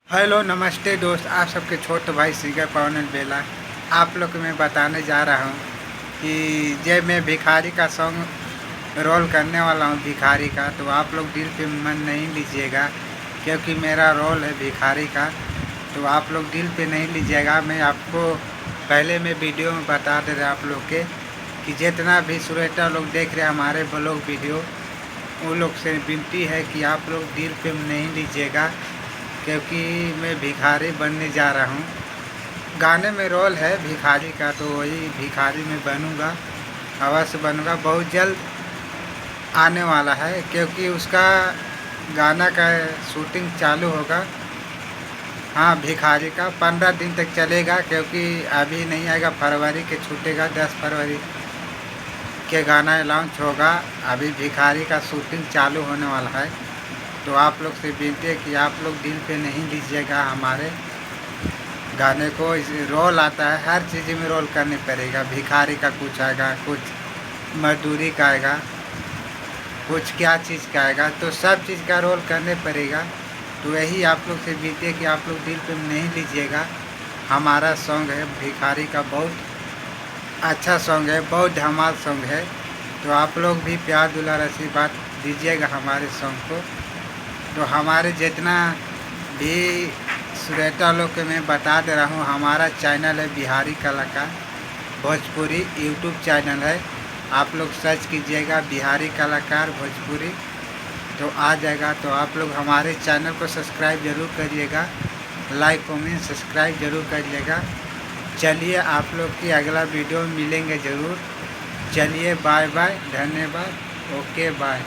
Hello नमस्ते दोस्त, आप सबके छोटे भाई सिंगर पवन बेला। आप लोग को मैं बताने जा रहा हूँ कि जब मैं भिखारी का सॉन्ग रोल करने वाला हूँ भिखारी का, तो आप लोग दिल पे मन नहीं लीजिएगा, क्योंकि मेरा रोल है भिखारी का। तो आप लोग दिल पे नहीं लीजिएगा। मैं आपको पहले मैं वीडियो में बता दे रहा आप लोग के कि जितना भी श्रोता लोग देख रहे हैं हमारे ब्लॉग वीडियो, वो लोग से विनती है कि आप लोग दिल पे नहीं लीजिएगा, क्योंकि मैं भिखारी बनने जा रहा हूँ। गाने में रोल है भिखारी का, तो वही भिखारी में बनूँगा, अवश्य बनूँगा। बहुत जल्द आने वाला है, क्योंकि उसका गाना का शूटिंग चालू होगा। हाँ, भिखारी का 15 दिन तक चलेगा, क्योंकि अभी नहीं आएगा, फरवरी के छूटेगा। 10 फरवरी के गाना लॉन्च होगा। अभी भिखारी का शूटिंग चालू होने वाला है। तो आप लोग से विनती है कि आप लोग दिल पे नहीं लीजिएगा हमारे गाने को। इस रोल आता है, हर चीज़ में रोल करनी पड़ेगा। भिखारी का कुछ आएगा, कुछ मजदूरी का आएगा, कुछ क्या चीज़ का आएगा, तो सब चीज़ का रोल करने पड़ेगा। तो यही आप लोग से विनती है कि आप लोग दिल पे नहीं लीजिएगा। हमारा सॉन्ग है भिखारी का, बहुत अच्छा सॉन्ग है, बहुत धमाल सॉन्ग है। तो आप लोग भी प्यार दुलार आशीर्वाद दीजिएगा हमारे सॉन्ग को। तो हमारे जितना भी श्रोता लोग को मैं बता दे रहा हूँ, हमारा चैनल है बिहारी कलाकार भोजपुरी, यूट्यूब चैनल है। आप लोग सर्च कीजिएगा बिहारी कलाकार भोजपुरी, तो आ जाएगा। तो आप लोग हमारे चैनल को सब्सक्राइब ज़रूर करिएगा, लाइक कमेंट सब्सक्राइब ज़रूर करिएगा। चलिए, आप लोग की अगला वीडियो में मिलेंगे ज़रूर। चलिए, बाय बाय, धन्यवाद, ओके बाय।